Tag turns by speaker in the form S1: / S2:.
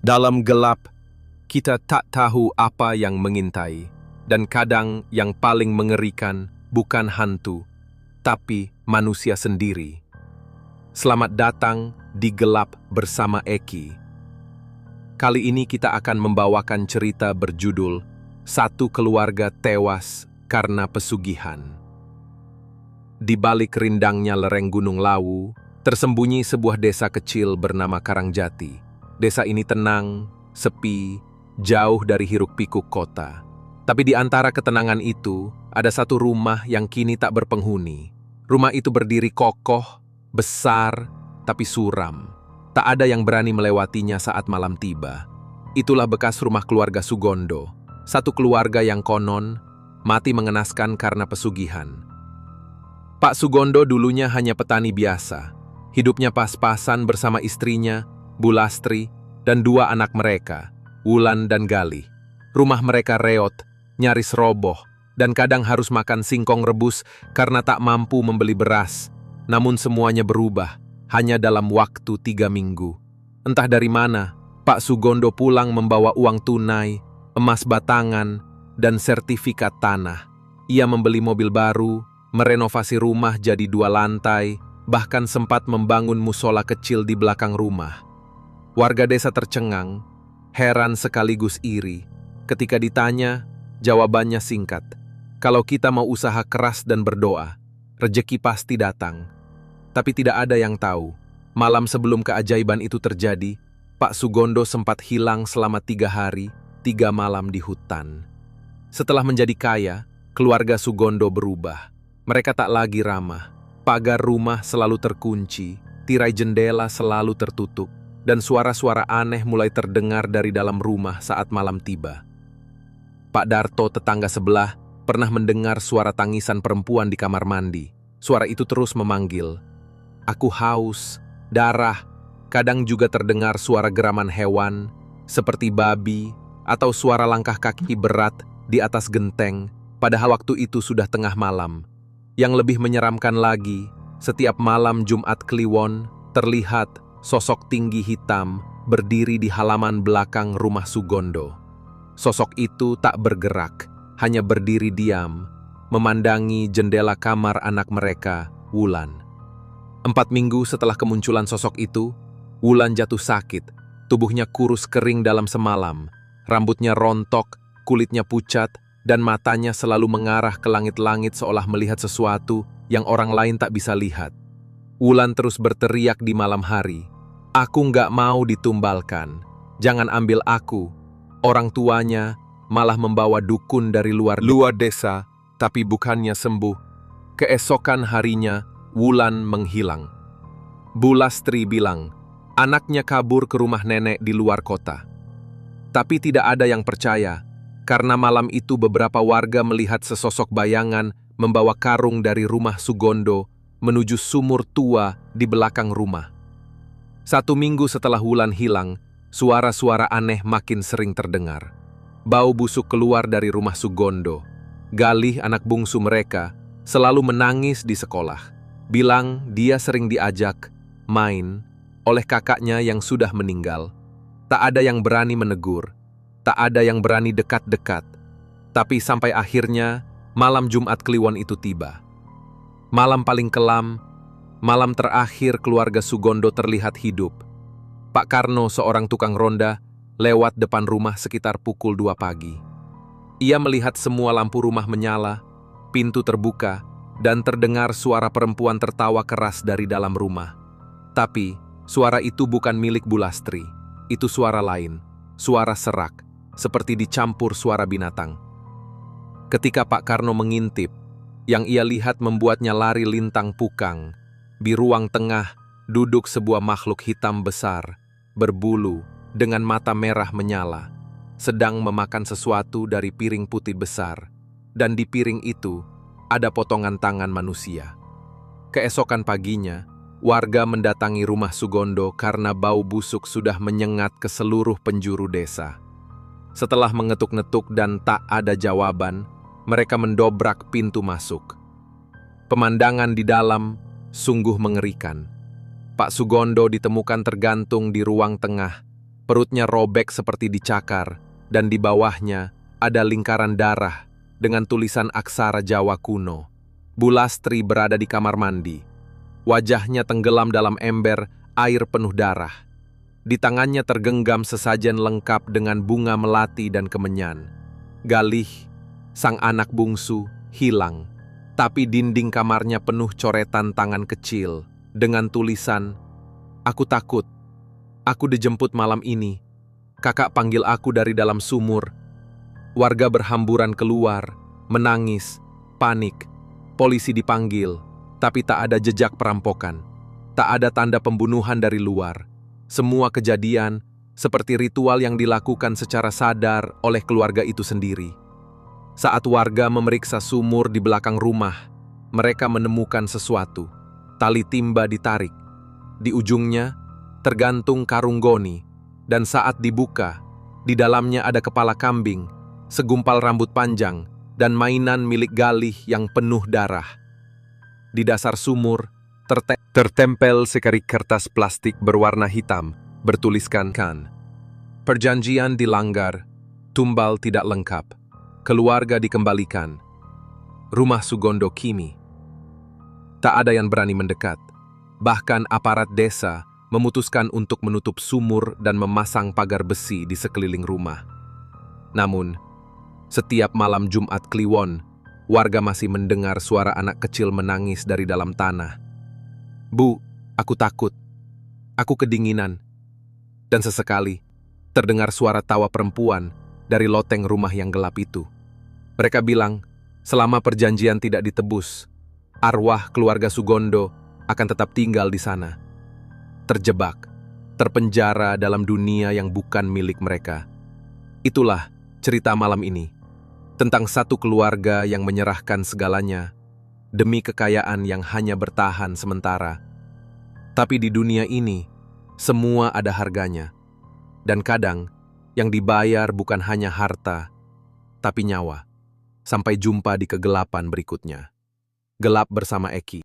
S1: Dalam gelap, kita tak tahu apa yang mengintai, dan kadang yang paling mengerikan bukan hantu, tapi manusia sendiri. Selamat datang di Gelap bersama Eki. Kali ini kita akan membawakan cerita berjudul Satu Keluarga Tewas Karena Pesugihan. Di balik rindangnya lereng Gunung Lawu, tersembunyi sebuah desa kecil bernama Karangjati. Desa ini tenang, sepi, jauh dari hiruk-pikuk kota. Tapi di antara ketenangan itu, ada satu rumah yang kini tak berpenghuni. Rumah itu berdiri kokoh, besar, tapi suram. Tak ada yang berani melewatinya saat malam tiba. Itulah bekas rumah keluarga Sugondo, satu keluarga yang konon mati mengenaskan karena pesugihan. Pak Sugondo dulunya hanya petani biasa. Hidupnya pas-pasan bersama istrinya, Bulastri, dan dua anak mereka, Wulan dan Galih. Rumah mereka reot, nyaris roboh, dan kadang harus makan singkong rebus karena tak mampu membeli beras. Namun semuanya berubah, hanya dalam waktu 3 minggu. Entah dari mana, Pak Sugondo pulang membawa uang tunai, emas batangan, dan sertifikat tanah. Ia membeli mobil baru, merenovasi rumah jadi 2 lantai, bahkan sempat membangun musola kecil di belakang rumah. Warga desa tercengang, heran sekaligus iri. Ketika ditanya, jawabannya singkat. Kalau kita mau usaha keras dan berdoa, rejeki pasti datang. Tapi tidak ada yang tahu, malam sebelum keajaiban itu terjadi, Pak Sugondo sempat hilang selama 3 hari, 3 malam di hutan. Setelah menjadi kaya, keluarga Sugondo berubah. Mereka tak lagi ramah. Pagar rumah selalu terkunci, tirai jendela selalu tertutup, dan suara-suara aneh mulai terdengar dari dalam rumah saat malam tiba. Pak Darto, tetangga sebelah, pernah mendengar suara tangisan perempuan di kamar mandi. Suara itu terus memanggil, "Aku haus, darah." Kadang juga terdengar suara geraman hewan, seperti babi, atau suara langkah kaki berat di atas genteng, padahal waktu itu sudah tengah malam. Yang lebih menyeramkan lagi, setiap malam Jumat Kliwon, terlihat sosok tinggi hitam berdiri di halaman belakang rumah Sugondo. Sosok itu tak bergerak, hanya berdiri diam, memandangi jendela kamar anak mereka, Wulan. 4 minggu setelah kemunculan sosok itu, Wulan jatuh sakit. Tubuhnya kurus kering dalam semalam, rambutnya rontok, kulitnya pucat, dan matanya selalu mengarah ke langit-langit seolah melihat sesuatu yang orang lain tak bisa lihat. Wulan terus berteriak di malam hari, "Aku nggak mau ditumbalkan. Jangan ambil aku." Orang tuanya malah membawa dukun dari luar desa, tapi bukannya sembuh. Keesokan harinya, Wulan menghilang. Bulastri bilang, anaknya kabur ke rumah nenek di luar kota. Tapi tidak ada yang percaya, karena malam itu beberapa warga melihat sesosok bayangan membawa karung dari rumah Sugondo menuju sumur tua di belakang rumah. 1 minggu setelah Wulan hilang, suara-suara aneh makin sering terdengar. Bau busuk keluar dari rumah Sugondo. Galih, anak bungsu mereka, selalu menangis di sekolah. Bilang dia sering diajak main oleh kakaknya yang sudah meninggal. Tak ada yang berani menegur, tak ada yang berani dekat-dekat. Tapi sampai akhirnya, malam Jumat Kliwon itu tiba. Malam paling kelam, malam terakhir keluarga Sugondo terlihat hidup. Pak Karno, seorang tukang ronda, lewat depan rumah sekitar pukul 2 pagi. Ia melihat semua lampu rumah menyala, pintu terbuka, dan terdengar suara perempuan tertawa keras dari dalam rumah. Tapi, suara itu bukan milik Bulastri. Itu suara lain, suara serak, seperti dicampur suara binatang. Ketika Pak Karno mengintip, yang ia lihat membuatnya lari lintang pukang. Di ruang tengah, duduk sebuah makhluk hitam besar, berbulu, dengan mata merah menyala, sedang memakan sesuatu dari piring putih besar, dan di piring itu ada potongan tangan manusia. Keesokan paginya, warga mendatangi rumah Sugondo karena bau busuk sudah menyengat ke seluruh penjuru desa. Setelah mengetuk-netuk dan tak ada jawaban, mereka mendobrak pintu masuk. Pemandangan di dalam sungguh mengerikan. Pak Sugondo ditemukan tergantung di ruang tengah, Perutnya robek seperti dicakar, dan di bawahnya ada lingkaran darah dengan tulisan aksara Jawa kuno. Bu Lastri berada di kamar mandi. Wajahnya tenggelam dalam ember air penuh darah. Di tangannya tergenggam sesajen lengkap dengan bunga melati dan kemenyan. Galih, sang anak bungsu, hilang. Tapi dinding kamarnya penuh coretan tangan kecil dengan tulisan, "Aku takut. Aku dijemput malam ini. Kakak panggil aku dari dalam sumur." Warga berhamburan keluar, menangis, panik. Polisi dipanggil, tapi tak ada jejak perampokan. Tak ada tanda pembunuhan dari luar. Semua kejadian seperti ritual yang dilakukan secara sadar oleh keluarga itu sendiri. Saat warga memeriksa sumur di belakang rumah, mereka menemukan sesuatu. Tali timba ditarik. Di ujungnya tergantung karung goni, dan saat dibuka, di dalamnya ada kepala kambing, segumpal rambut panjang, dan mainan milik Galih yang penuh darah. Di dasar sumur, tertempel sekari kertas plastik berwarna hitam, bertuliskan kan. Perjanjian dilanggar, tumbal tidak lengkap, keluarga dikembalikan. Rumah Sugondo kini. Tak ada yang berani mendekat. Bahkan aparat desa memutuskan untuk menutup sumur dan memasang pagar besi di sekeliling rumah. Namun, setiap malam Jumat Kliwon, warga masih mendengar suara anak kecil menangis dari dalam tanah. "Bu, aku takut. Aku kedinginan." Dan sesekali, terdengar suara tawa perempuan dari loteng rumah yang gelap itu. Mereka bilang, selama perjanjian tidak ditebus, arwah keluarga Sugondo akan tetap tinggal di sana. Terjebak, terpenjara dalam dunia yang bukan milik mereka. Itulah cerita malam ini, tentang satu keluarga yang menyerahkan segalanya demi kekayaan yang hanya bertahan sementara. Tapi di dunia ini, semua ada harganya. Dan kadang, yang dibayar bukan hanya harta, tapi nyawa. Sampai jumpa di kegelapan berikutnya. Gelap bersama Eki.